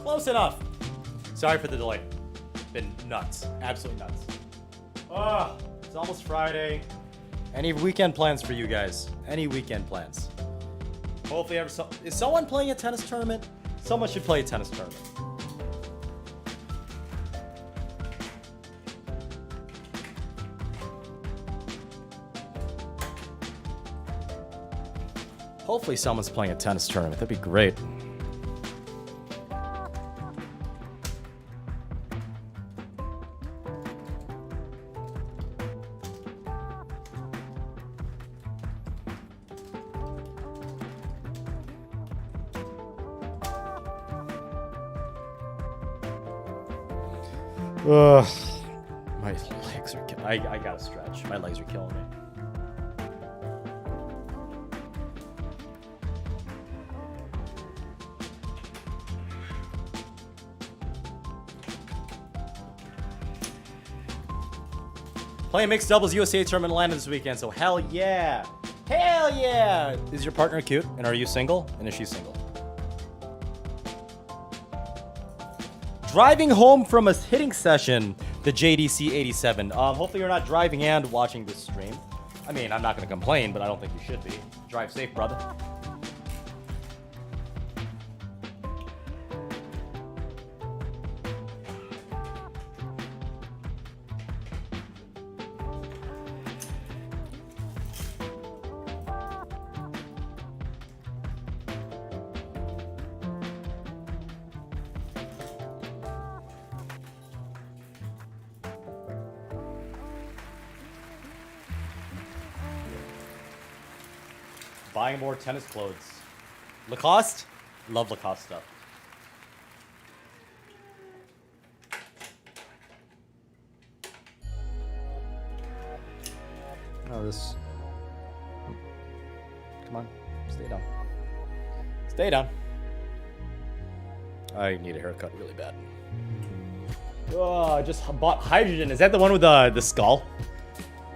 Close enough. Sorry for the delay. Been nuts. Absolutely nuts. Oh, it's almost Friday. Any weekend plans for you guys? Any weekend plans? Hopefully, is someone playing a tennis tournament? Someone should play a tennis tournament. Hopefully someone's playing a tennis tournament. That'd be great. Ugh. My legs are I gotta stretch. My legs are killing me. Playing mixed doubles USA tournament in Atlanta this weekend, so hell yeah. Hell yeah! Is your partner cute? And are you single? And is she single? Driving home from a hitting session, the JDC 87. Hopefully you're not driving and watching this stream. I mean, I'm not going to complain, but I don't think you should be. Drive safe, brother. Buying more tennis clothes. Lacoste? Love Lacoste stuff. Oh, this. Come on. Stay down. Stay down. I need a haircut really bad. Oh, I just bought hydrogen. Is that the one with the skull?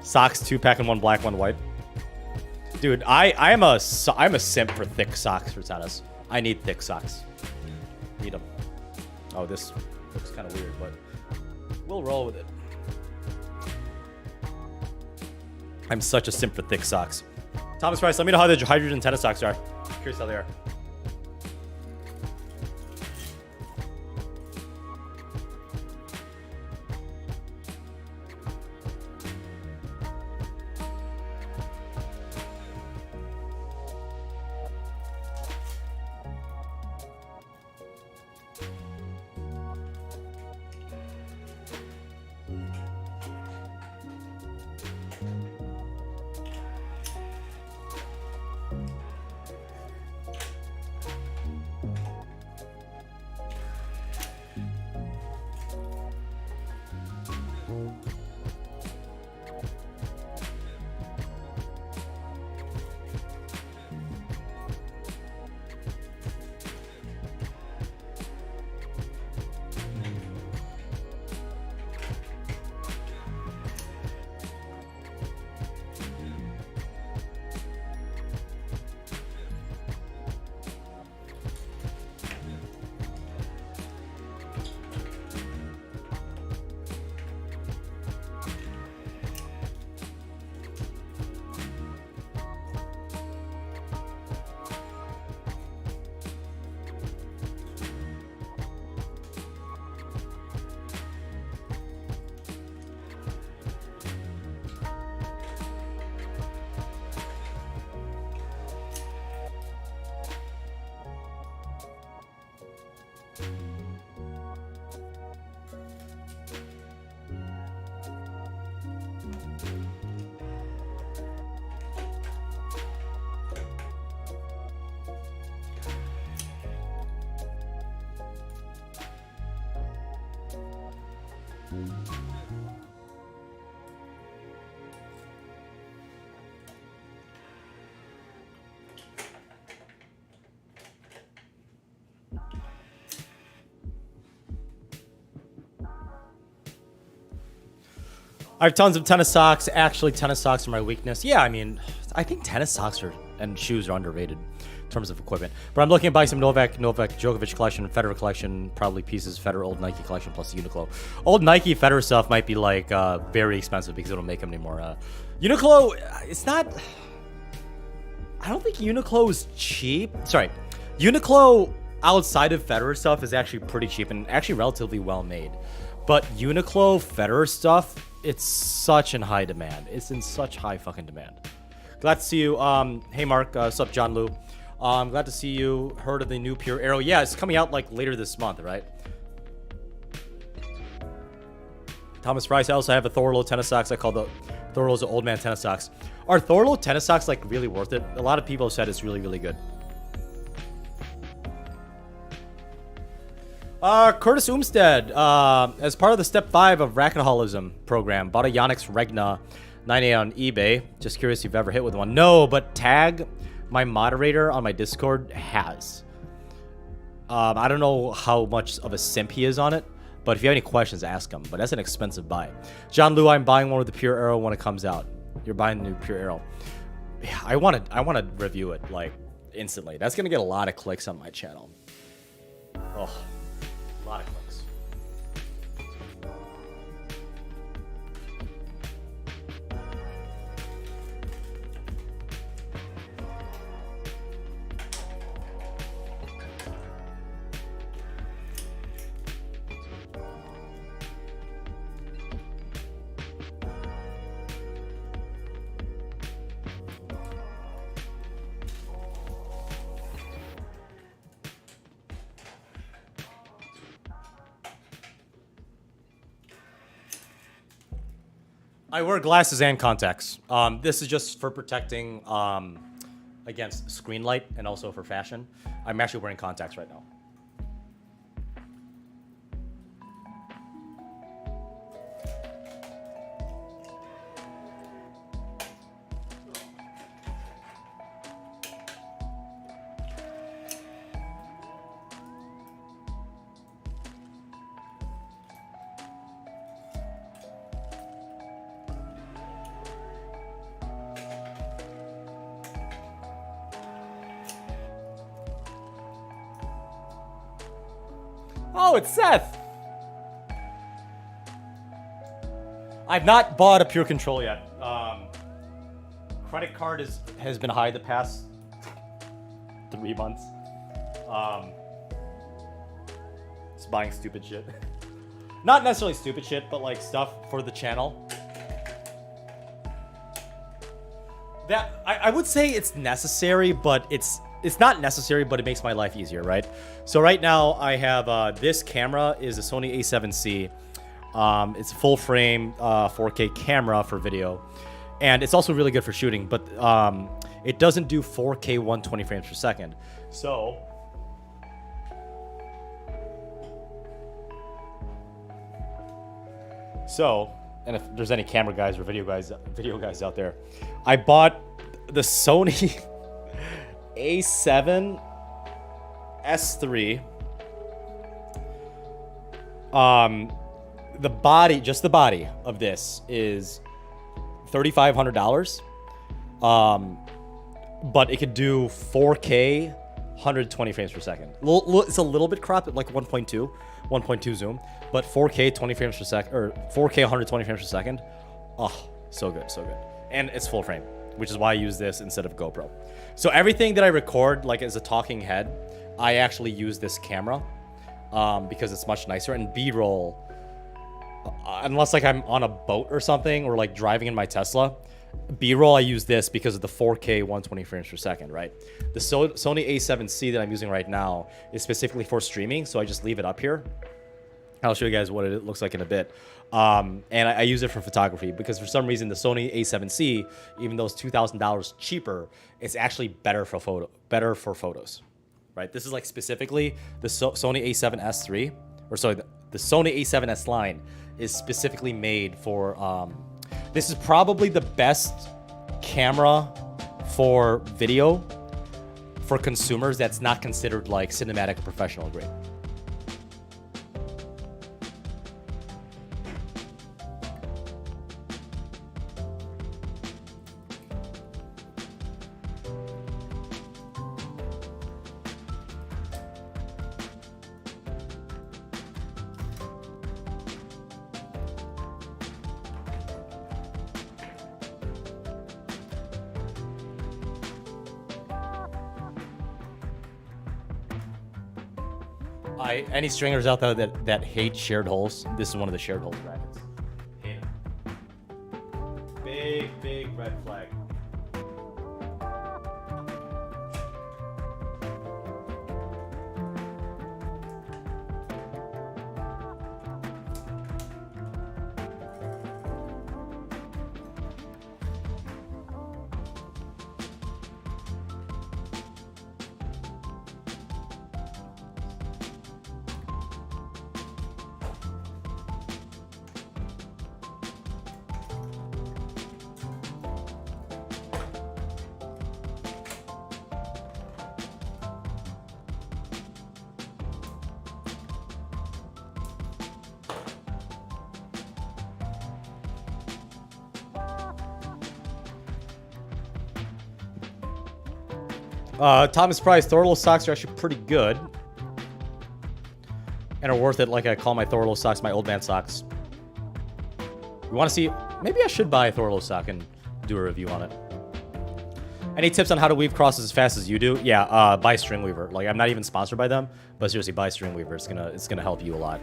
Socks, 2-pack and 1 black, 1 white. Dude, I'm a simp for thick socks for tennis. I need thick socks. Need them. Oh, this looks kind of weird, but we'll roll with it. I'm such a simp for thick socks. Thomas Price, let me know how the hydrogen tennis socks are. Curious how they are. I have tons of tennis socks. Actually, tennis socks are my weakness. Yeah, I mean, I think tennis socks are and shoes are underrated in terms of equipment. But I'm looking to buy some Novak Djokovic collection, Federer collection, probably pieces Federer old Nike collection plus Uniqlo. Old Nike Federer stuff might be like very expensive because they don't make them anymore. Uniqlo, it's not. I don't think Uniqlo is cheap. Sorry, Uniqlo outside of Federer stuff is actually pretty cheap and actually relatively well made. But Uniqlo Federer stuff, it's such in high demand. It's in such high fucking demand. Glad to see you. Hey Mark, what's up, John Lou? I'm glad to see you. Heard of the new Pure Arrow? Yeah, it's coming out like later this month, right? Thomas Price. I also have a Thorlo tennis socks. I call the Thorlos the old man tennis socks. Are Thorlo tennis socks like really worth it? A lot of people have said it's really, really good. Curtis Umstead, as part of the Step 5 of Racketholism program, bought a Yonex Regna 9A on eBay. Just curious if you've ever hit with one. No, but Tag, my moderator on my Discord, has. I don't know how much of a simp he is on it, but if you have any questions, ask him. But that's an expensive buy. John Lou, I'm buying one with the Pure Arrow when it comes out. You're buying the new Pure Arrow. Yeah, I want to review it like instantly. That's gonna get a lot of clicks on my channel. Oh. A lot of clicks. I wear glasses and contacts. This is just for protecting against screen light and also for fashion. I'm actually wearing contacts right now. Oh, it's Seth. I've not bought a Pure Control yet. Credit card has been high the past 3 months. Just buying stupid shit. Not necessarily stupid shit, but like stuff for the channel. That I would say it's necessary, but it's not necessary, but it makes my life easier, right? So right now I have this camera is a Sony A7C. It's a full frame 4K camera for video, and it's also really good for shooting, but it doesn't do 4K 120 frames per second. So and if there's any camera guys or video guys out there, I bought the Sony A7 S3. The body, just the body of this is $3,500. But it could do 4K 120 frames per second. It's a little bit cropped at like 1.2 zoom, but 4K 20 frames per second, or 4K 120 frames per second. Oh, so good, so good. And it's full frame, which is why I use this instead of GoPro. So everything that I record, like as a talking head, I actually use this camera because it's much nicer. And B-roll, unless like I'm on a boat or something, or like driving in my Tesla, B-roll I use this because of the 4K 120 frames per second, right? The Sony A7C that I'm using right now is specifically for streaming, so I just leave it up here. I'll show you guys what it looks like in a bit. And I use it for photography because for some reason the Sony A7C, even though it's $2,000 cheaper, it's actually better for photos, right? This is like specifically the Sony A7S III, or sorry, the Sony A7S line is specifically made for. This is probably the best camera for video for consumers that's not considered like cinematic or professional grade. Any stringers out there that hate shared holes, this is one of the shared holes rackets. Hate it. Big red flag. Thomas Price, Thorlo socks are actually pretty good. And are worth it, like I call my Thorlo socks my old man socks. You want to see? Maybe I should buy a Thorlo sock and do a review on it. Any tips on how to weave crosses as fast as you do? Yeah, buy Stringweaver. Like, I'm not even sponsored by them, but seriously, buy Stringweaver. It's gonna help you a lot.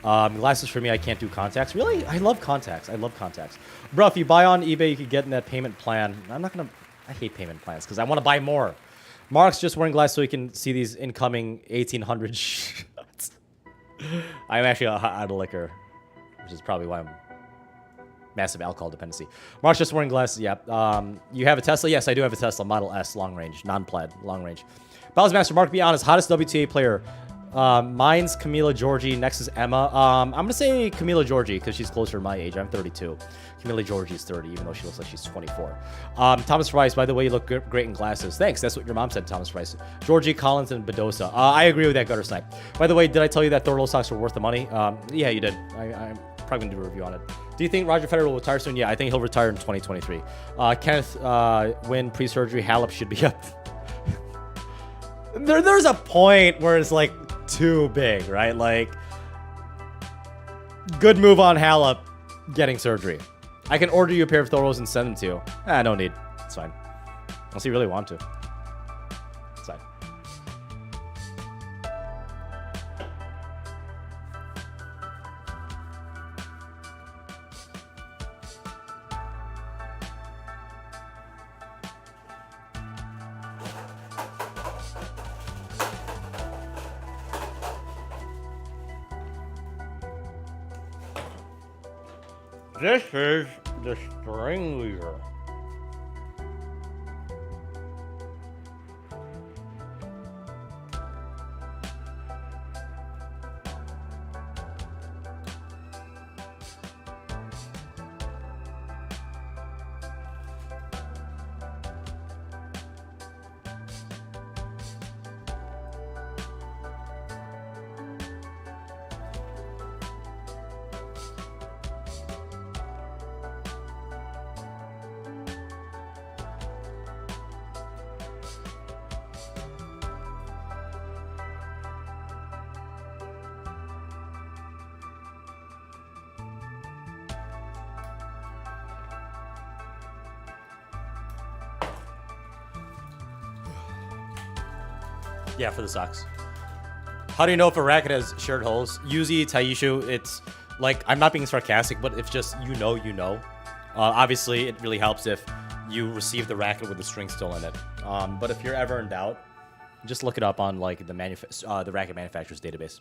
Glasses for me, I can't do contacts. Really? I love contacts. Bro, if you buy on eBay, you could get in that payment plan. I hate payment plans because I want to buy more. Mark's just wearing glasses so he can see these incoming 1800 shots. I'm actually out of liquor, which is probably why I'm massive alcohol dependency. Mark's just wearing glasses. Yeah. You have a Tesla? Yes, I do have a Tesla Model S long range, non-plaid long range. Bowels Master Mark, be honest, hottest WTA player. Mine's Camila Giorgi. Next is Emma. I'm gonna say Camila Giorgi because she's closer to my age. I'm 32. Camila Giorgi's 30, even though she looks like she's 24. Thomas Rice, by the way, you look great in glasses. Thanks. That's what your mom said, Thomas Rice. Georgie, Collins, and Bedosa. I agree with that, Gutter Snipe. By the way, did I tell you that Thorlo socks were worth the money? Yeah, you did. I'm probably gonna do a review on it. Do you think Roger Federer will retire soon? Yeah, I think he'll retire in 2023. Kenneth, when pre-surgery, Halep should be up. There's a point where it's like too big, right? Like, good move on Halep getting surgery. I can order you a pair of Thoros and send them to you. No need. It's fine. Unless you really want to. It's fine. This is the Stringweaver. Yeah, for the socks. How do you know if a racket has shared holes? Yuzi, Taishu, it's like, I'm not being sarcastic, but if just you know. Obviously, it really helps if you receive the racket with the string still in it. But if you're ever in doubt, just look it up on like the racket manufacturer's database.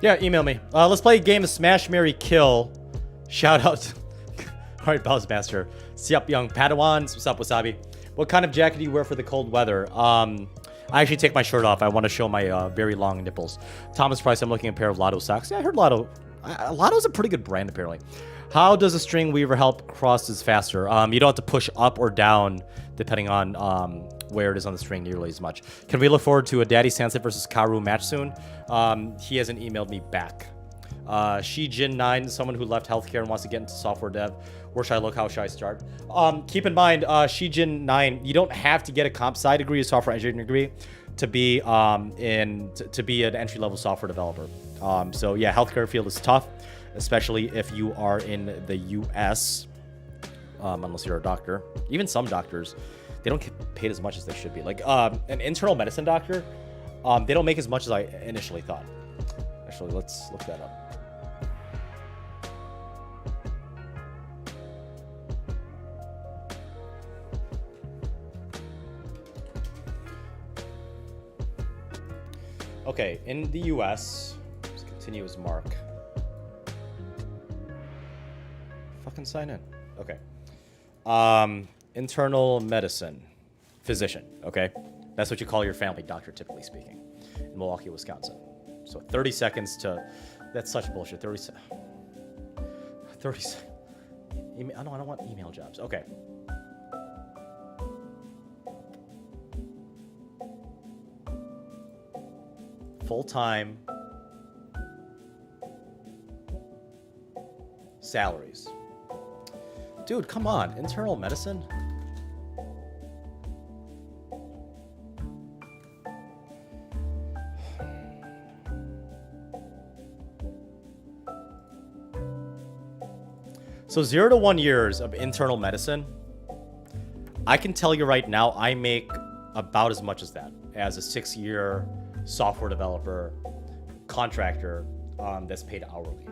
Yeah, email me. Let's play a game of Smash, Marry, Kill. Shout out. All right, Bowser Master. Sup, young Padawans. What's up, Wasabi? What kind of jacket do you wear for the cold weather? I actually take my shirt off. I want to show my very long nipples. Thomas Price, I'm looking at a pair of Lotto socks. Yeah, I heard Lotto. Lotto's a pretty good brand, apparently. How does a string weaver help crosses faster? You don't have to push up or down, depending on where it is on the string nearly as much. Can we look forward to a Daddy Sansa versus Karu match soon? He hasn't emailed me back. Shijin9, someone who left healthcare and wants to get into software dev. Where should I look? How should I start? Keep in mind, Shijin9, you don't have to get a comp sci degree, a software engineering degree, to be to be an entry-level software developer. So yeah, healthcare field is tough, especially if you are in the U.S. Unless you're a doctor. Even some doctors, they don't get paid as much as they should be. Like an internal medicine doctor, they don't make as much as I initially thought. Actually, let's look that up. Okay, in the US, let's continue as Mark. Fucking sign in. Okay. Internal medicine. Physician, okay? That's what you call your family doctor, typically speaking, in Milwaukee, Wisconsin. So 30 seconds to... That's such bullshit. 30 seconds. I don't want email jobs. Okay. Full-time salaries. Dude, come on. Internal medicine? So 0 to 1 years of internal medicine, I can tell you right now, I make about as much as that as a 6-year software developer, contractor that's paid hourly.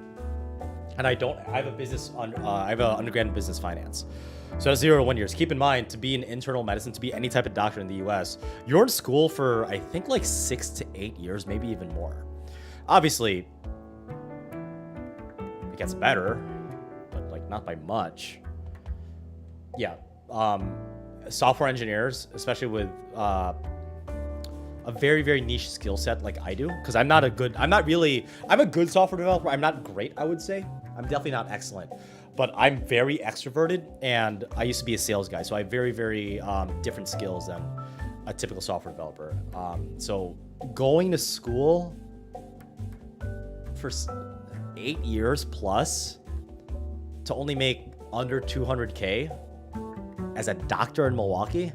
And I have a business I have an undergrad in business finance. So that's 0 to 1 years. Keep in mind, to be in internal medicine, to be any type of doctor in the US, you're in school for, I think, like 6 to 8 years, maybe even more. Obviously, it gets better, but like not by much. Yeah. Software engineers, especially with a very, very niche skill set like I do, because I'm a good software developer. I'm not great, I would say. I'm definitely not excellent, but I'm very extroverted, and I used to be a sales guy, so I have very, very different skills than a typical software developer. So going to school for 8 years plus to only make under 200K as a doctor in Milwaukee,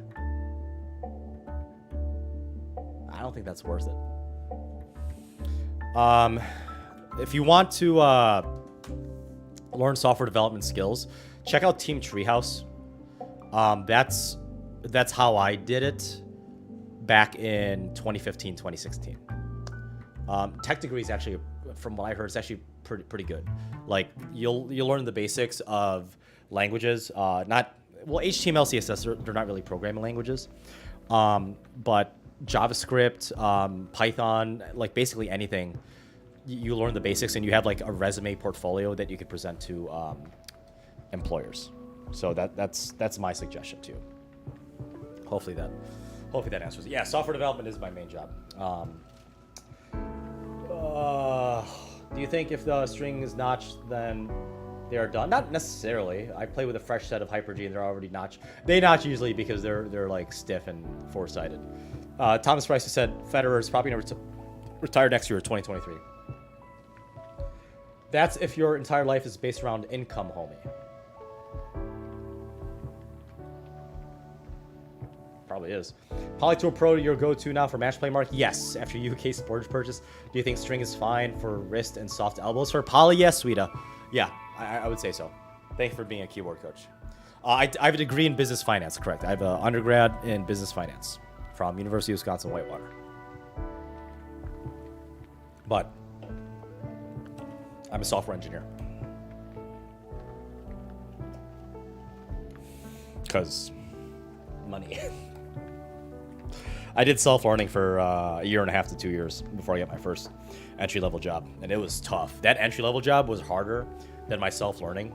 I don't think that's worth it. If you want to learn software development skills, check out Team Treehouse. That's how I did it back in 2015, 2016. Tech degree is actually, from what I heard, it's actually pretty good. Like you'll learn the basics of languages. HTML, CSS, they're not really programming languages, but JavaScript, Python, like basically anything, you learn the basics, and you have like a resume portfolio that you could present to employers. So that's my suggestion too. Hopefully that answers it. Yeah, software development is my main job. Do you think if the string is notched, then they are done? Not necessarily. I play with a fresh set of Hyper-G and they're already notched. They notch usually because they're like stiff and four-sided. Thomas Rice has said Federer is probably going to retire next year, 2023. That's if your entire life is based around income, homie. Probably is. Polytour Pro, your go-to now for match play, Mark? Yes. After UK Sports purchase, do you think string is fine for wrist and soft elbows? For poly, yes, Sweeta. Yeah, I would say so. Thank you for being a keyboard coach. I have a degree in business finance, correct. I have an undergrad in business finance from University of Wisconsin-Whitewater. But I'm a software engineer. Because money. I did self-learning for a year and a half to 2 years before I got my first entry-level job, and it was tough. That entry-level job was harder than my self-learning.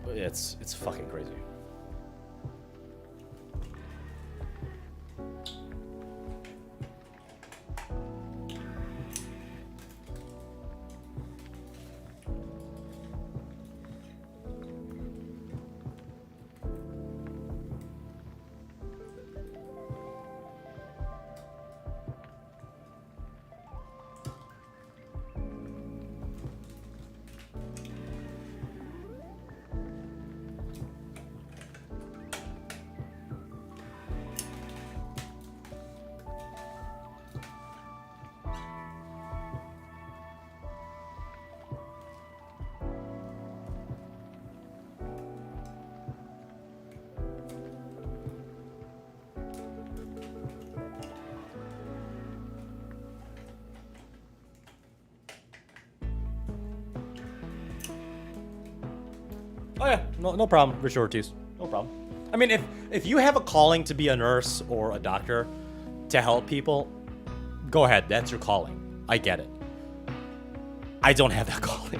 It's fucking crazy. Oh yeah, no problem, Rich Ortiz. No problem. I mean, if you have a calling to be a nurse or a doctor to help people, go ahead. That's your calling. I get it. I don't have that calling.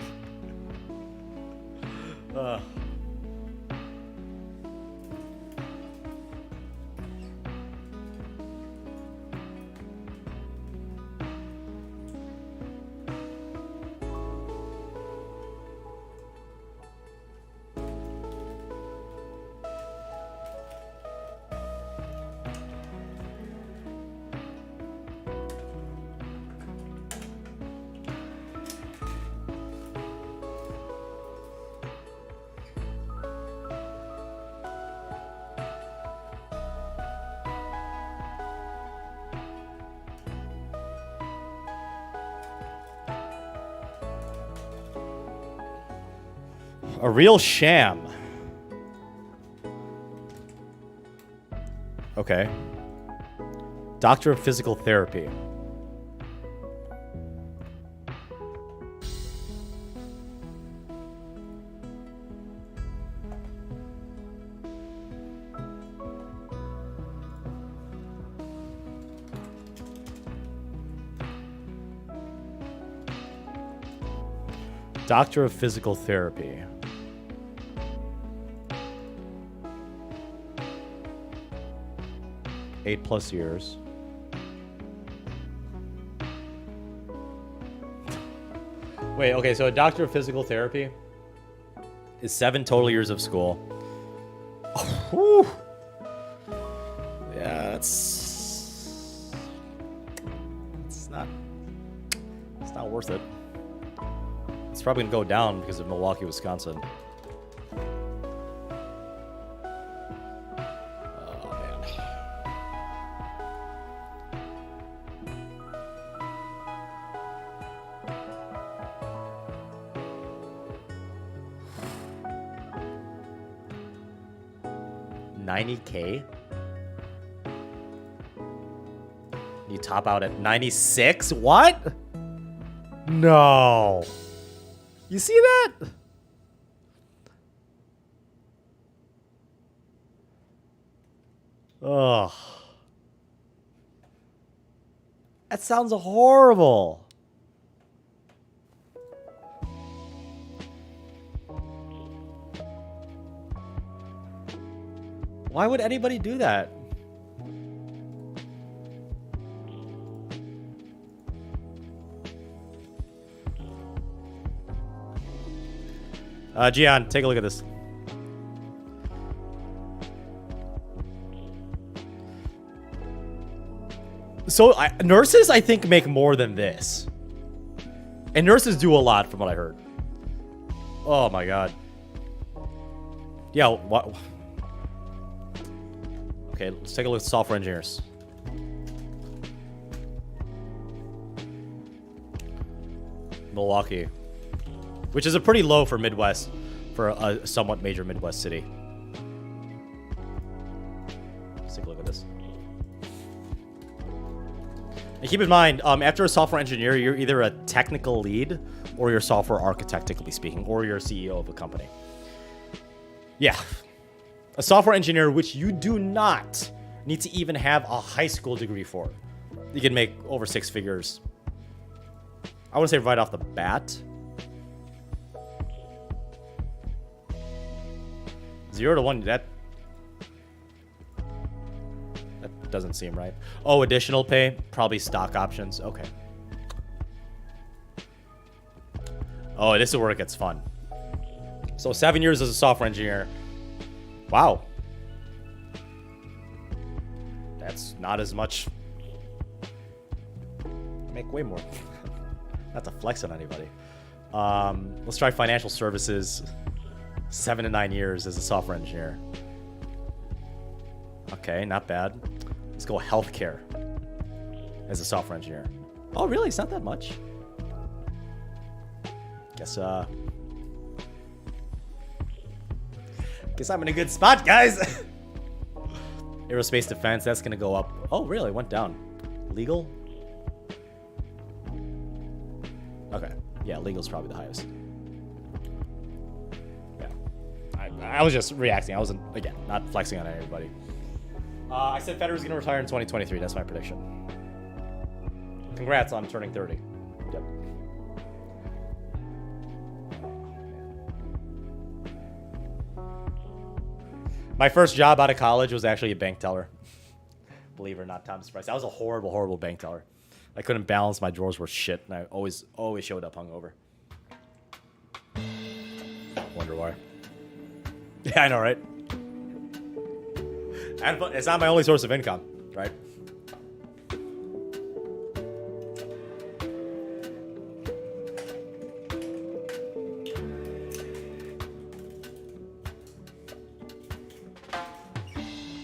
A real sham. Okay. Doctor of Physical Therapy. Doctor of Physical Therapy. +8 years. Wait, okay, so a doctor of physical therapy is 7 total years of school. Oh, yeah, it's not worth it. It's probably gonna go down because of Milwaukee, Wisconsin. $90K? You top out at 96? What? No. You see that? Ugh. That sounds horrible. Why would anybody do that? Gian, take a look at this. So, nurses, I think, make more than this. And nurses do a lot, from what I heard. Oh, my God. Yeah, what? Okay, let's take a look at software engineers. Milwaukee. Which is a pretty low for Midwest, for a somewhat major Midwest city. Let's take a look at this. And keep in mind, after a software engineer, you're either a technical lead or you're a software architect, technically speaking, or you're a CEO of a company. Yeah. A software engineer, which you do not need to even have a high school degree for. You can make over 6 figures. I want to say right off the bat. 0 to 1, that doesn't seem right. Oh, additional pay? Probably stock options. Okay. Oh, this is where it gets fun. So 7 years as a software engineer. Wow. That's not as much. Make way more. Not to flex on anybody. Let's try financial services. 7 to 9 years as a software engineer. Okay, not bad. Let's go healthcare as a software engineer. Oh, really? It's not that much. Guess I'm in a good spot, guys. Aerospace defense, that's gonna go up. Oh, really? It went down. Legal? Okay. Yeah, legal's probably the highest. Yeah. I was just reacting. I wasn't, again, not flexing on anybody. I said Federer's gonna retire in 2023. That's my prediction. Congrats on turning 30. Yep. My first job out of college was actually a bank teller. Believe it or not, Thomas Price. I was a horrible, horrible bank teller. I couldn't balance. My drawers were shit, and I always showed up hungover. Wonder why. Yeah, I know, right? And it's not my only source of income, right?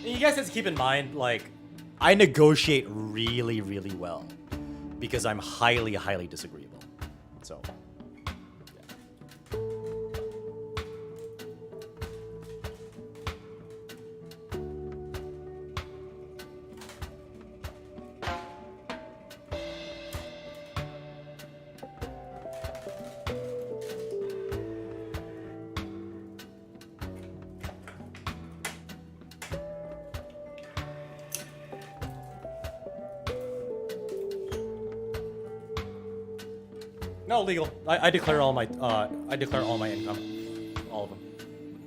You guys have to keep in mind, like, I negotiate really, really well because I'm highly, highly disagreeable. So, yeah. No, legal. I declare all my income, all of them.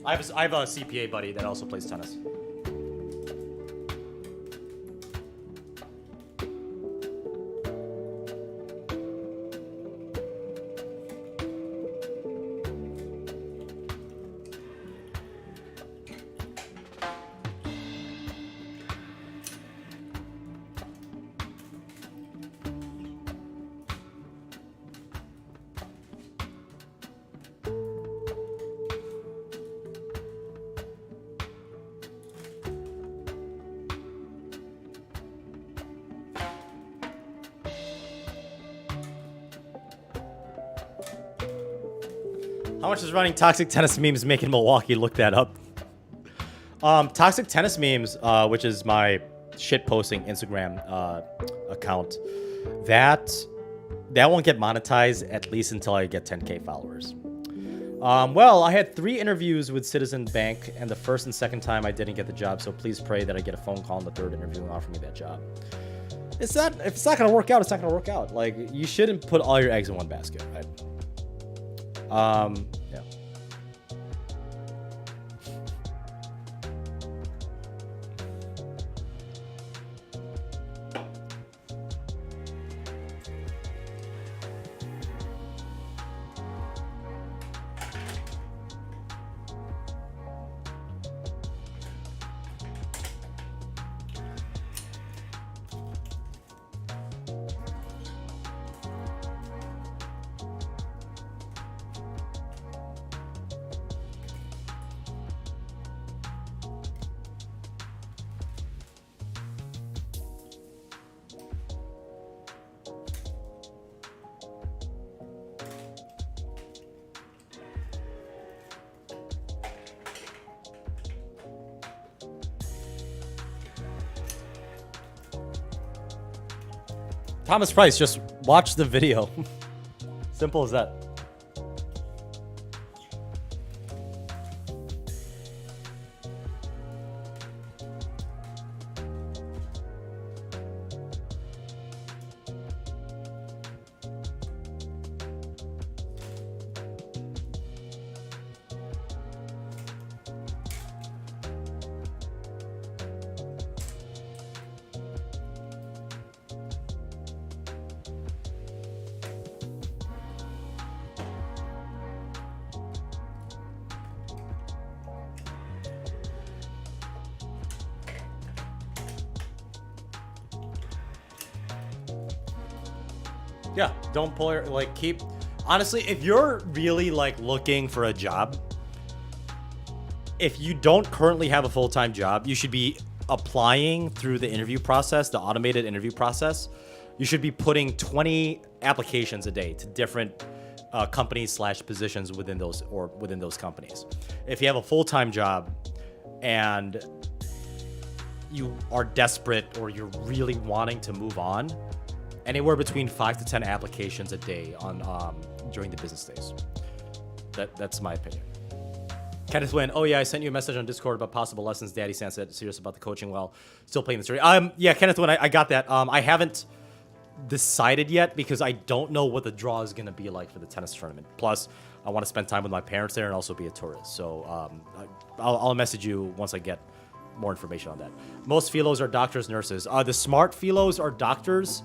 I have a CPA buddy that also plays tennis. How much is running toxic tennis memes making Milwaukee? Look that up. Toxic tennis memes, which is my shit posting Instagram account, that won't get monetized at least until I get 10K followers. Well, I had 3 interviews with Citizen Bank, and the first and second time I didn't get the job. So please pray that I get a phone call on the 3rd interview and offer me that job. If it's not gonna work out, it's not gonna work out. Like, you shouldn't put all your eggs in one basket, right? Yeah. Thomas Price, just watch the video. Simple as that. Yeah, don't pull your, like, keep, honestly, if you're really, like, looking for a job, if you don't currently have a full-time job, you should be applying through the interview process, the automated interview process. You should be putting 20 applications a day to different companies / positions within those companies. If you have a full-time job and you are desperate or you're really wanting to move on, anywhere between 5 to 10 applications a day on during the business days. That's my opinion. Kenneth Wynn, oh yeah, I sent you a message on Discord about possible lessons. Daddy San said serious about the coaching while still playing the story. Yeah, Kenneth Wynn, I got that. I haven't decided yet because I don't know what the draw is gonna be like for the tennis tournament. Plus, I want to spend time with my parents there and also be a tourist. So I'll message you once I get more information on that. Most philos are doctors, nurses. The smart philos are doctors.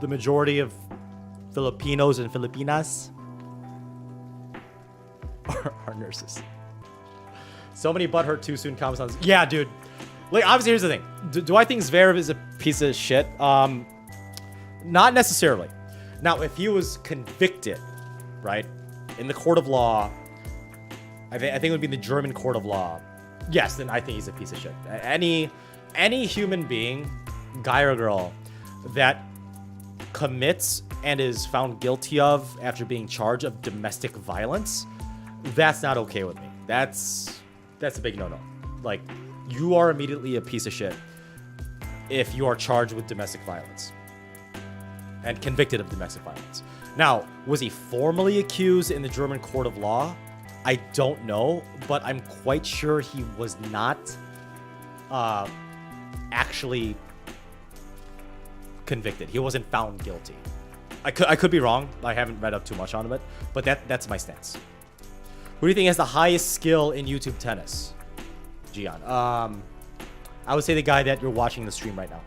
The majority of Filipinos and Filipinas are nurses. So many butthurt too soon comments on this. Yeah, dude. Like, obviously, here's the thing. Do I think Zverev is a piece of shit? Not necessarily. Now, if he was convicted, right, in the court of law, I think it would be the German court of law. Yes, then I think he's a piece of shit. Any human being, guy or girl, that commits and is found guilty of after being charged of domestic violence, that's not okay with me. That's a big no-no. Like, you are immediately a piece of shit if you are charged with domestic violence and convicted of domestic violence. Now, was he formally accused in the German court of law? I don't know, but I'm quite sure he was not actually convicted. He wasn't found guilty. I could be wrong. I haven't read up too much on it, but that's my stance. Who do you think has the highest skill in YouTube tennis? Gian. I would say the guy that you're watching the stream right now.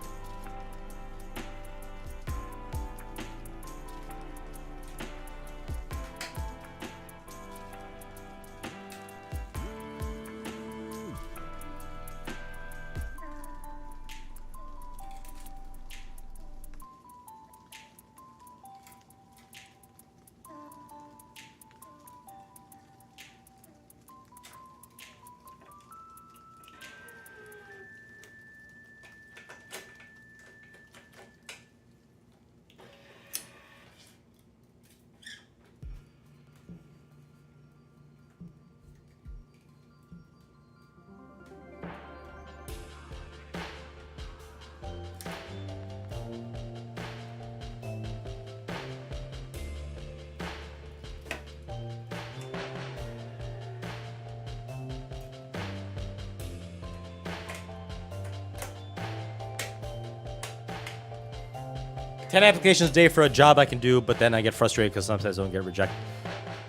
Ten applications a day for a job I can do, but then I get frustrated because sometimes I don't get rejected.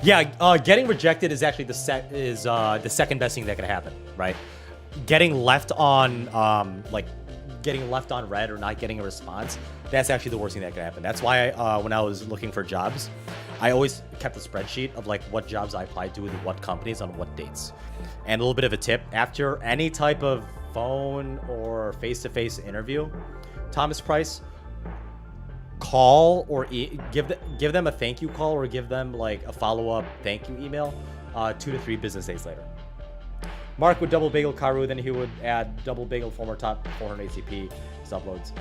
Yeah, getting rejected is actually the second best thing that can happen, right? Getting left on getting left on red or not getting a response, that's actually the worst thing that can happen. That's why when I was looking for jobs, I always kept a spreadsheet of like what jobs I applied to with what companies on what dates. And a little bit of a tip, after any type of phone or face-to-face interview, Thomas Price, call or give them a thank you call or give them like a follow-up thank you email 2 to 3 business days later. Mark would double bagel Karu, then he would add double bagel former top 400 ATP uploads.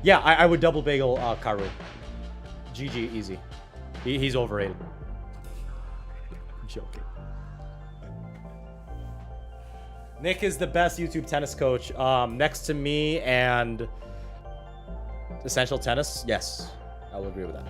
Yeah, I would double bagel Karu. GG, easy. He's overrated. I'm joking. Nick is the best YouTube tennis coach. Next to me and Essential Tennis, yes, I will agree with that.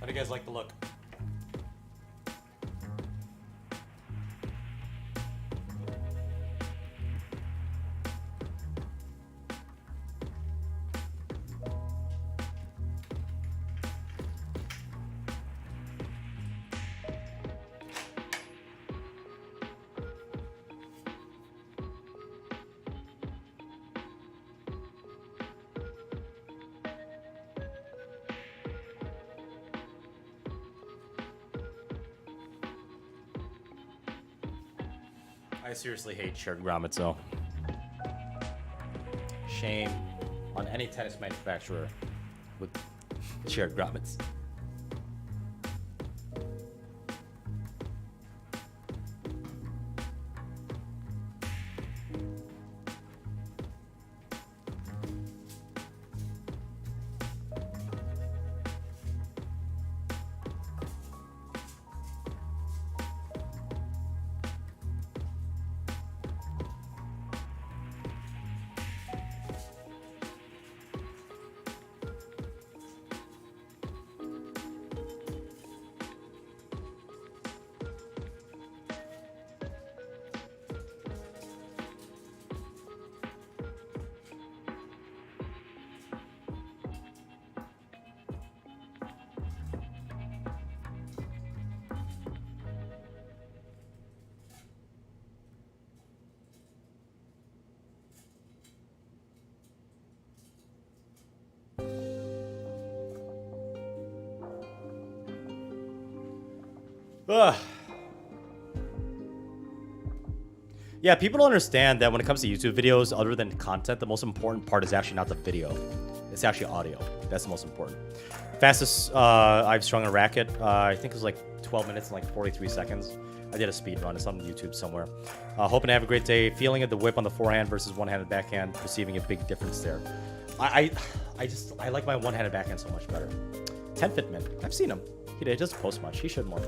How do you guys like the look? I seriously hate shared grommets, though. Shame on any tennis manufacturer with shared grommets. Ugh. Yeah, people don't understand that when it comes to YouTube videos, other than content, the most important part is actually not the video. It's actually audio. That's the most important. Fastest I've strung a racket, I think it was like 12 minutes and like 43 seconds. I did a speed run. It's on YouTube somewhere. Hoping to have a great day. Feeling of the whip on the forehand versus one-handed backhand. Perceiving a big difference there. I like my one-handed backhand so much better. 10 Fitman. I've seen him. He doesn't post much. He should more.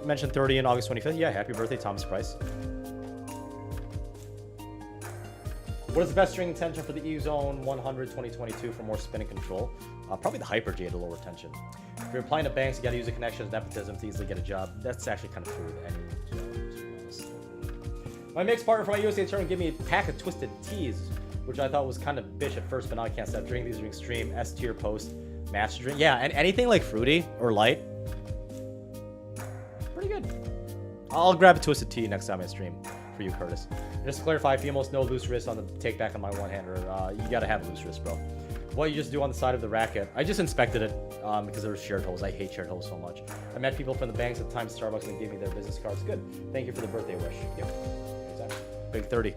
Mentioned 30 on August 25th. Yeah, happy birthday, Thomas Price. What is the best string tension for the E-Zone 100 2022 for more spin and control? Probably the Hyper G at a lower tension. If you're applying to banks, you got to use a connection of nepotism to easily get a job. That's actually kind of true with any job, to be honest. My mixed partner for my USA tournament gave me a pack of Twisted Teas, which I thought was kind of bitch at first, but now I can't stop drinking. These are extreme S tier post master drink. Yeah, and anything like fruity or light, pretty good. I'll grab a Twisted Tea next time I stream for you, Curtis. Just to clarify, if you almost no loose wrist on the take back on my one-hander, you gotta have loose wrist, bro. What you just do on the side of the racket, I just inspected it because there were shared holes. I hate shared holes so much. I met people from the banks at the time Starbucks and they gave me their business cards. Good. Thank you for the birthday wish. Yep. Exactly. Big 30.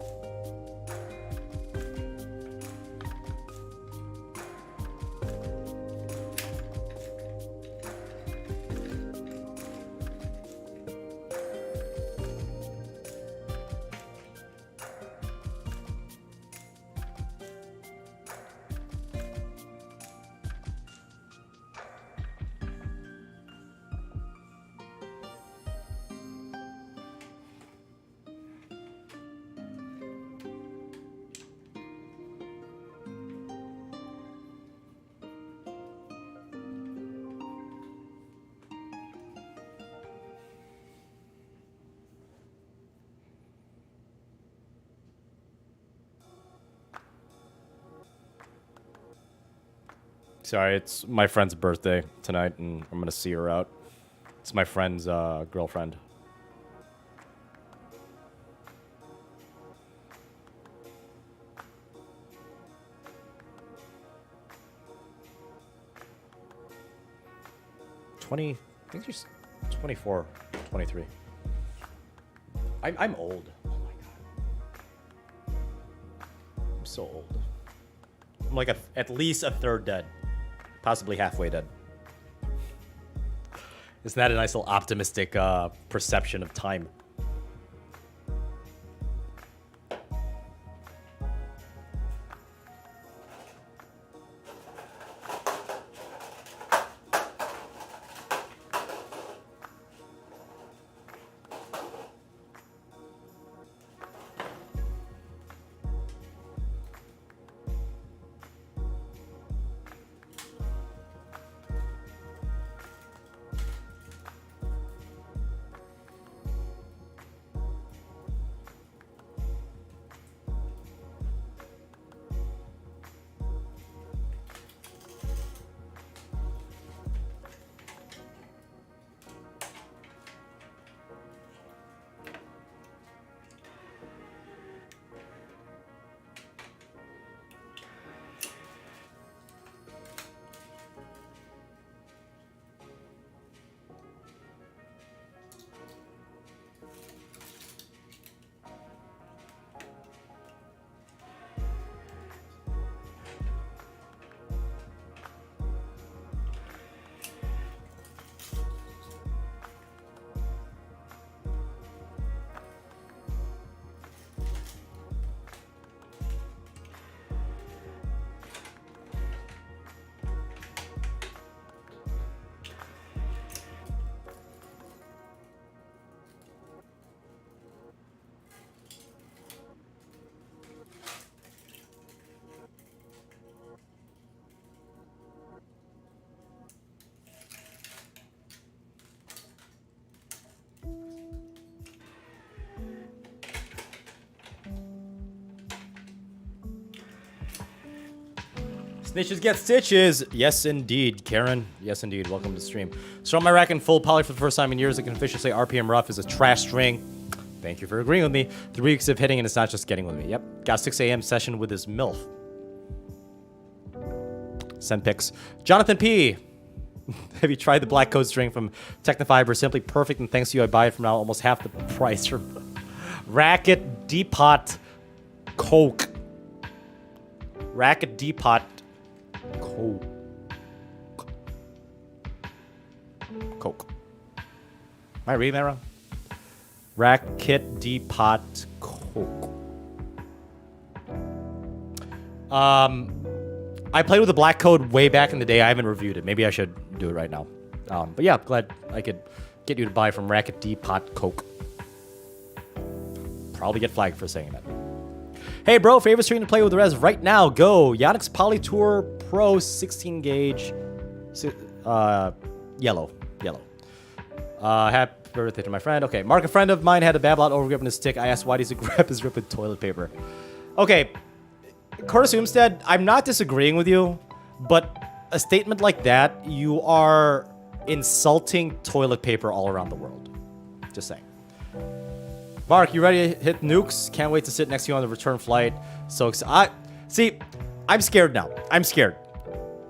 Sorry, it's my friend's birthday tonight, and I'm gonna see her out. It's my friend's girlfriend. I think she's 24, 23. I'm old. Oh my god. I'm so old. I'm like at least a third dead. Possibly halfway dead. Isn't that a nice little optimistic perception of time? Snitches get stitches. Yes, indeed, Karen. Yes, indeed. Welcome to the stream. So on my rack in full poly for the first time in years, I can officially say RPM Rough is a trash string. Thank you for agreeing with me. 3 weeks of hitting and it's not just getting with me. Yep. Got 6 a.m. session with his MILF. Send pics. Jonathan P. Have you tried the black code string from Technofiber? Simply perfect, and thanks to you, I buy it from now almost half the price from Racket Depot Coke. Racket Depot Coke. Coke. Am I reading that wrong? Racket Depot Coke. I played with the black code way back in the day. I haven't reviewed it. Maybe I should do it right now. But yeah, glad I could get you to buy from Racket Depot Coke. Probably get flagged for saying that. Hey, bro, favorite stream to play with the res right now? Go. Yannick's Polytour Pro 16 gauge. Yellow. Happy birthday to my friend. Okay, Mark, a friend of mine had a Babylon overgrip in his stick. I asked why does he grab his grip with toilet paper. Okay, Curtis Umstead, I'm not disagreeing with you, but a statement like that, you are insulting toilet paper all around the world. Just saying. Mark, you ready to hit nukes? Can't wait to sit next to you on the return flight. So see, I'm scared now. I'm scared.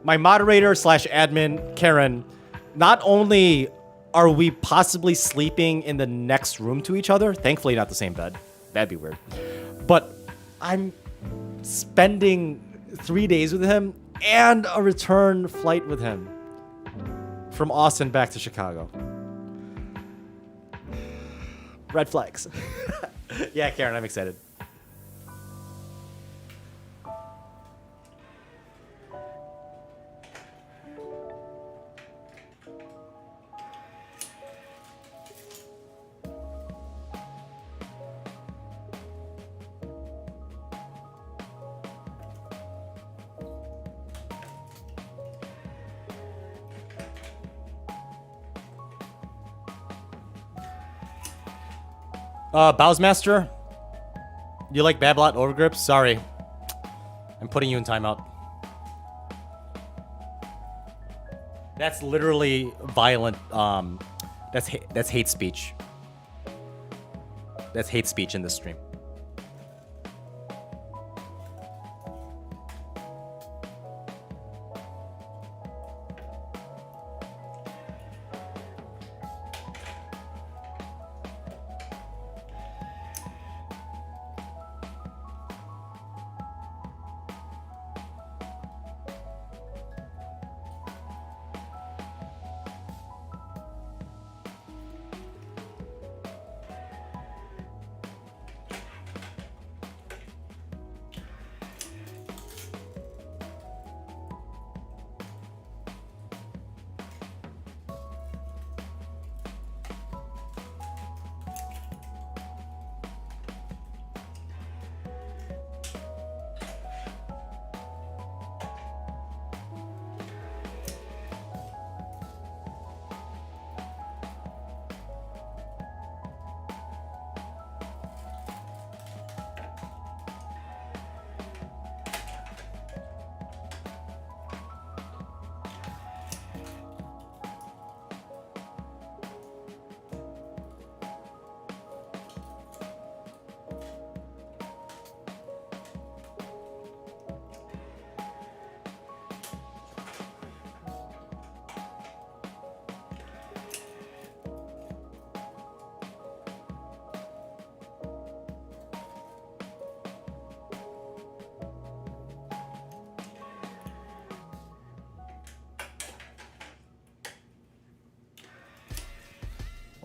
My moderator / admin, Karen, not only are we possibly sleeping in the next room to each other, thankfully not the same bed. That'd be weird. But I'm spending 3 days with him and a return flight with him from Austin back to Chicago. Red flags. Yeah, Karen, I'm excited. Bowsmaster, you like Babolat overgrips? Sorry, I'm putting you in timeout. That's literally violent. That's hate speech. That's hate speech in this stream.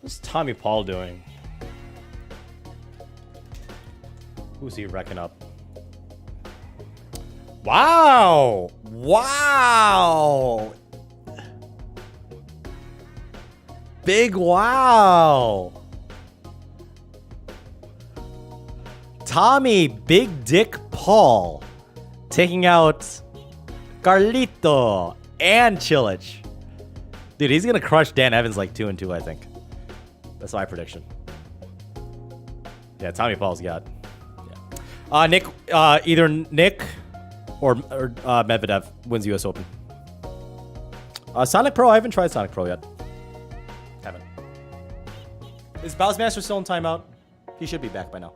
What's Tommy Paul doing? Who's he wrecking up? Wow! Wow! Big wow! Tommy Big Dick Paul taking out Carlito and Chilich. Dude, he's gonna crush Dan Evans like 2-2, I think. That's my prediction. Yeah, Tommy Paul's got. Yeah. Nick, either Nick or Medvedev wins US Open. Sonic Pro, I haven't tried Sonic Pro yet. Haven't. Is Bowsmaster still in timeout? He should be back by now.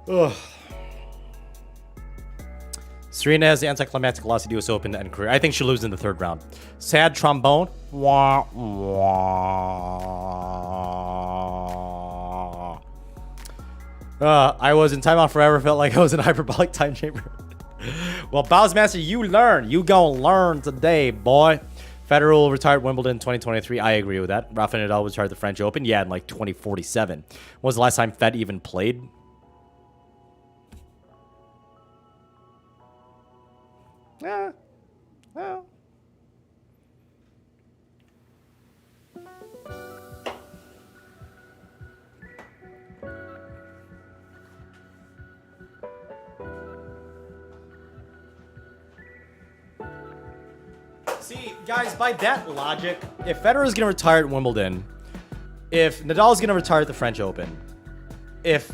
Ugh. Serena has the anticlimactic loss at US Open to end career. I think she'll lose in the third round. Sad trombone. Wah, wah. I was in timeout forever. Felt like I was in a hyperbolic time chamber. Well, Bowsmaster, you learn. You gonna learn today, boy. Federer will retire at Wimbledon 2023. I agree with that. Rafa Nadal will retire at the French Open. Yeah, in like 2047. When was the last time Fed even played? Yeah. Well. See, guys, by that logic, if Federer is going to retire at Wimbledon, if Nadal is going to retire at the French Open, if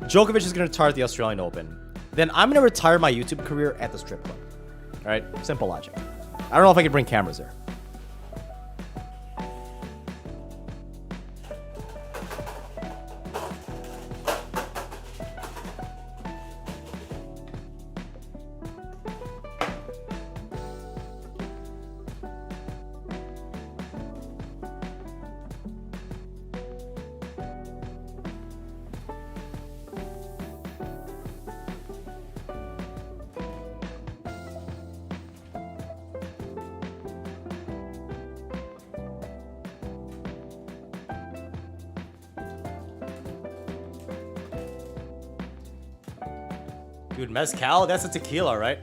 Djokovic is going to retire at the Australian Open, then I'm going to retire my YouTube career at the strip club. All right? Simple logic. I don't know if I can bring cameras there. Dude, mezcal? That's a tequila, right?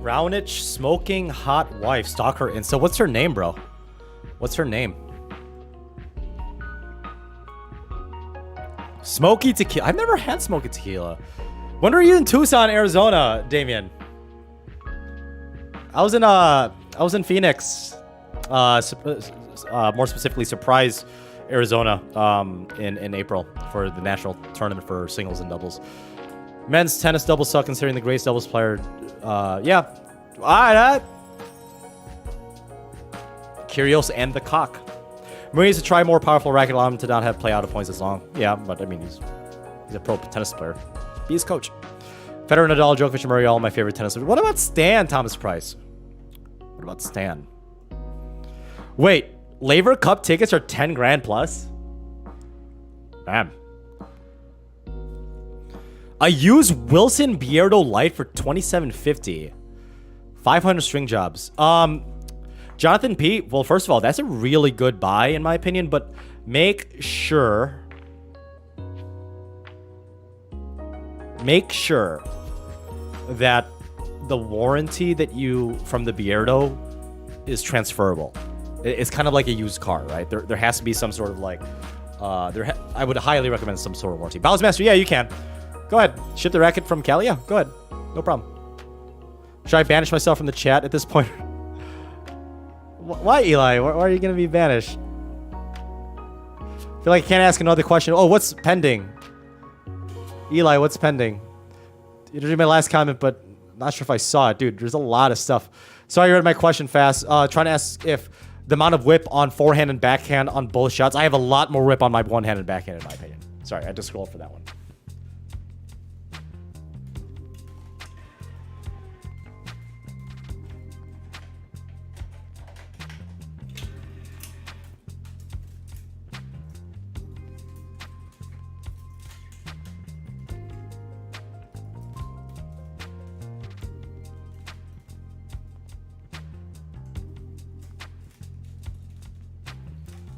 Brownich smoking hot wife. Stalk her Insta. What's her name, bro? What's her name? Smoky tequila. I've never had smoky tequila. When were you in Tucson, Arizona, Damien? I was in Phoenix. More specifically, Surprise, Arizona, in April for the national tournament for singles and doubles. Men's tennis doubles suck considering the greatest doubles player. Yeah. All right. Curios and the cock. Murray needs to try more powerful racket, allow him to not have play out of points as long. Yeah, but I mean, he's a pro tennis player. Be his coach. Federer, Nadal, Djokovic, and Murray, all my favorite tennis players. What about Stan, Thomas Price? What about Stan? Wait, Laver Cup tickets are 10 grand plus? Damn. I use Wilson Bierdo Light for $27.50. 500 string jobs. Jonathan P. Well, first of all, that's a really good buy in my opinion, but make sure that the warranty that you from the Bierdo is transferable. It's kind of like a used car, right? There has to be some sort of like I would highly recommend some sort of warranty. Bowels Master, yeah, you can. Go ahead. Ship the racket from Cali? Yeah, go ahead. No problem. Should I banish myself from the chat at this point? Why, Eli? Why are you going to be banished? I feel like I can't ask another question. Oh, what's pending? Eli, what's pending? You did my last comment, but not sure if I saw it. Dude, there's a lot of stuff. Sorry, you read my question fast. Trying to ask if the amount of whip on forehand and backhand on both shots. I have a lot more whip on my one-hand and backhand, in my opinion. Sorry, I had to scroll for that one.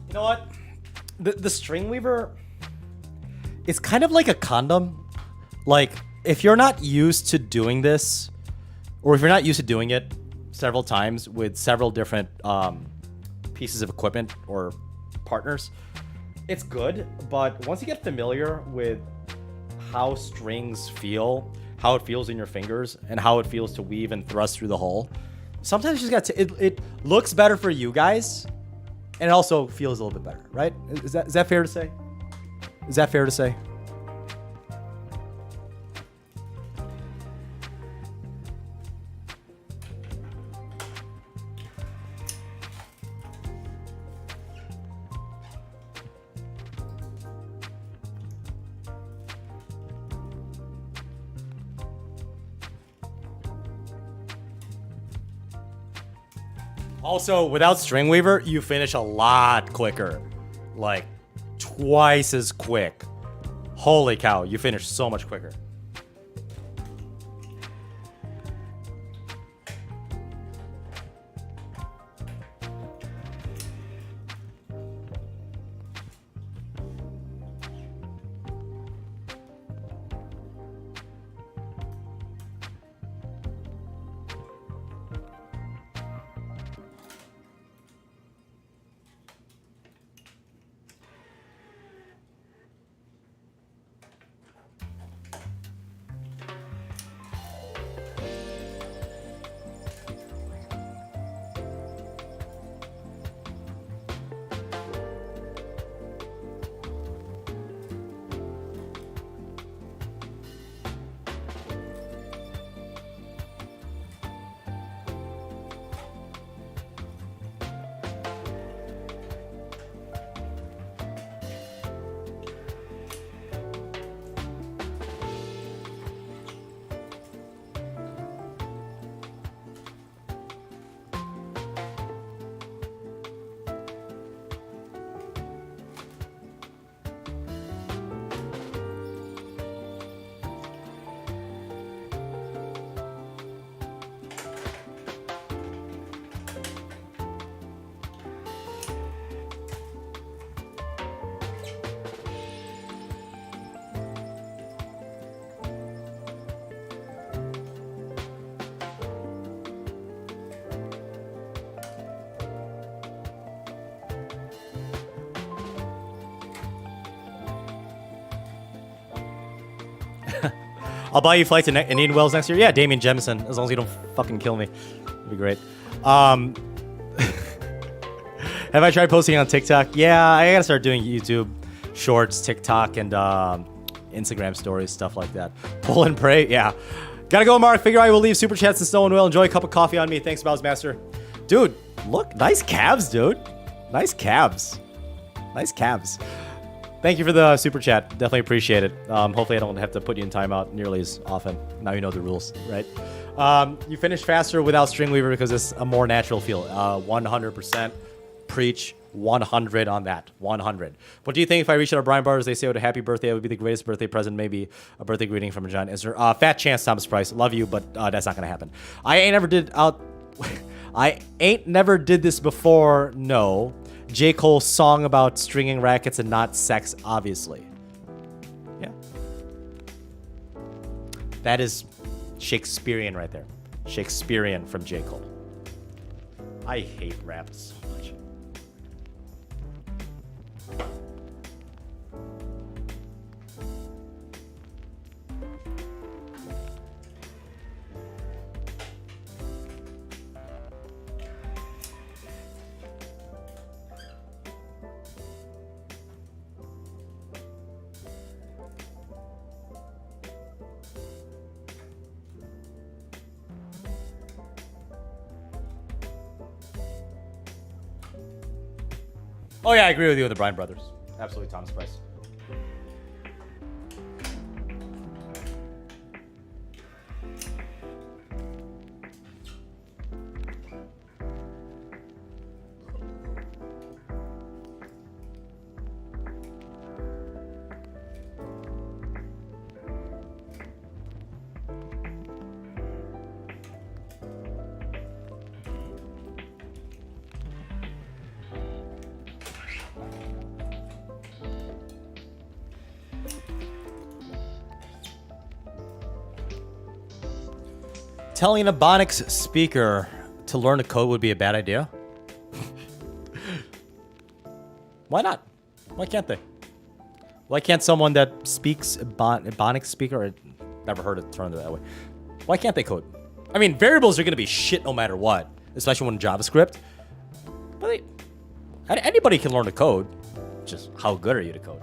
You know what? The string weaver is kind of like a condom. Like, if you're not used to doing this, or if you're not used to doing it several times with several different pieces of equipment or partners, it's good. But once you get familiar with how strings feel, how it feels in your fingers, and how it feels to weave and thrust through the hole, sometimes you just got to, it looks better for you guys. And it also feels a little bit better, right? Is that fair to say? Is that fair to say? Also, without string weaver, you finish a lot quicker. Like, twice as quick. Holy cow, you finish so much quicker. I'll buy you flights to Indian Wells next year. Yeah, Damien Jemison, as long as you don't fucking kill me. It'd be great. Have I tried posting on TikTok? Yeah, I gotta start doing YouTube Shorts, TikTok, and Instagram stories, stuff like that. Pull and pray, yeah. Gotta go, Mark. Figure I will leave super chats and snow and will. Enjoy a cup of coffee on me. Thanks, Master. Dude, look, nice calves, dude. Nice calves. Nice calves. Thank you for the super chat. Definitely appreciate it. Hopefully I don't have to put you in timeout nearly as often. Now you know the rules, right? You finish faster without Stringweaver because it's a more natural feel. 100% preach. 100 on that. 100. What do you think if I reach out to Brian Brothers? They say, "What a happy birthday! It would be the greatest birthday present. Maybe a birthday greeting from a giant Israel." Fat chance, Thomas Price. Love you, but that's not gonna happen. I ain't never did this before. No. J. Cole's song about stringing rackets and not sex, obviously. Yeah. That is Shakespearean right there. Shakespearean from J. Cole. I hate rap so much. Oh yeah, I agree with you with the Bryan brothers. Absolutely, Thomas Price. Telling a Bonix speaker to learn a code would be a bad idea. Why not? Why can't they? Why can't someone that speaks Bonix speaker? I never heard it turned that way. Why can't they code? I mean, variables are going to be shit no matter what, especially when JavaScript. But anybody can learn to code. Just how good are you to code?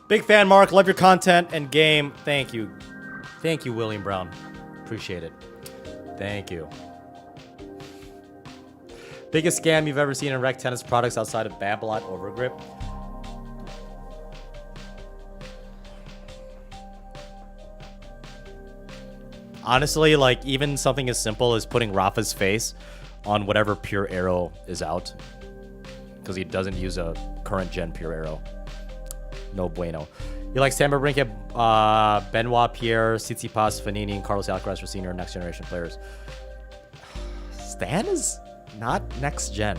Big fan, Mark. Love your content and game. Thank you. Thank you, William Brown. Appreciate it. Thank you. Biggest scam you've ever seen in rec tennis products outside of Babolat Overgrip? Honestly, like, even something as simple as putting Rafa's face on whatever Pure Arrow is out. Because he doesn't use a current gen Pure Arrow. No bueno. You like Stan Wawrinka, Benoit Pierre, Tsitsipas, Fanini, and Carlos Alcaraz for senior next generation players. Stan is not next gen.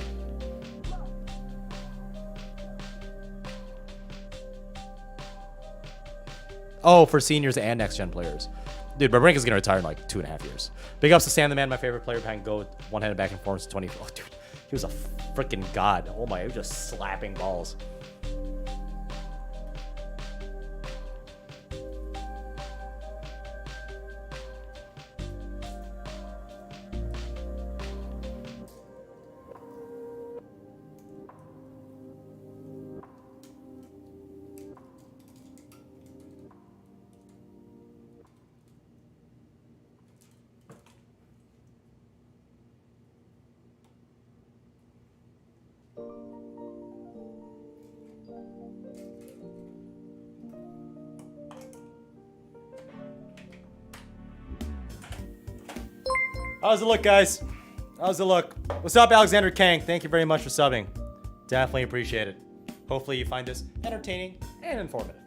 Oh, for seniors and next gen players. Dude, Wawrinka's gonna retire in like 2.5 years. Big ups to Stan the Man, my favorite player behind Go, one-handed back and forth since 20. Oh, dude, he was a freaking god. Oh my, he was just slapping balls. How's it look, guys? How's it look? What's up, Alexander Kang? Thank you very much for subbing. Definitely appreciate it. Hopefully you find this entertaining and informative.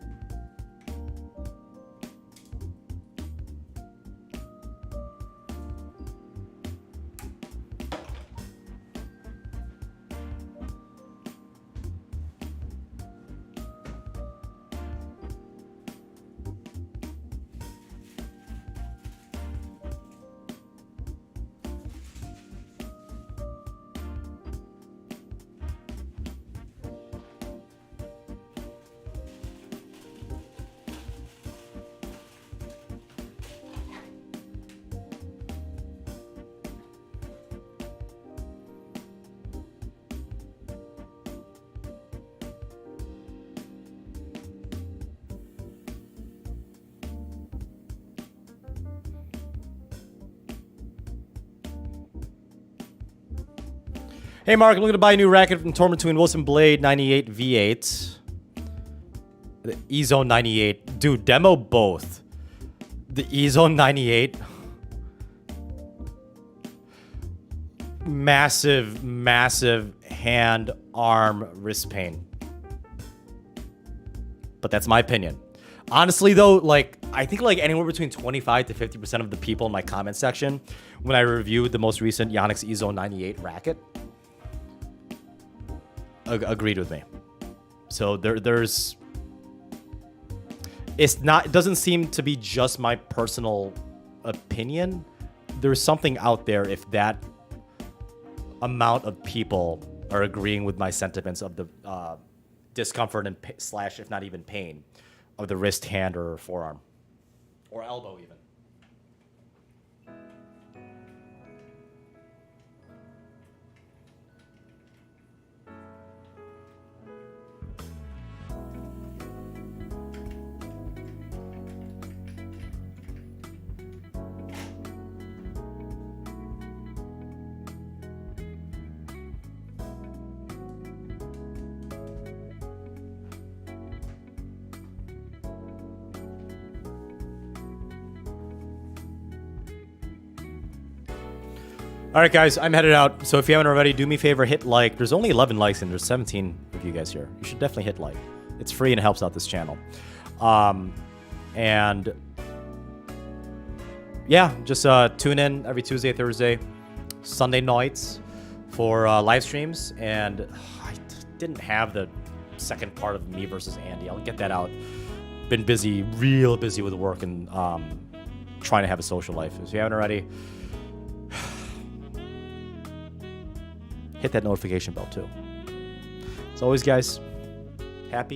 Hey, Mark, I'm looking to buy a new racket from tournament between Wilson Blade 98 V8. The E-Zone 98. Dude, demo both. The E-Zone 98. Massive, massive hand, arm, wrist pain. But that's my opinion. Honestly, though, like, I think like anywhere between 25 to 50% of the people in my comment section, when I reviewed the most recent Yonex E-Zone 98 racket, agreed with me. So there's it doesn't seem to be just my personal opinion. There's something out there if that amount of people are agreeing with my sentiments of the discomfort and slash, if not even pain, of the wrist, hand, or forearm, or elbow even. All right, guys, I'm headed out. So if you haven't already, do me a favor, hit like. There's only 11 likes and there's 17 of you guys here. You should definitely hit like. It's free and it helps out this channel. And yeah, just tune in every Tuesday, Thursday, Sunday nights for live streams. And I didn't have the second part of me versus Andy. I'll get that out. Been busy, real busy with work and trying to have a social life. If you haven't already, hit that notification bell too. As always, guys, happy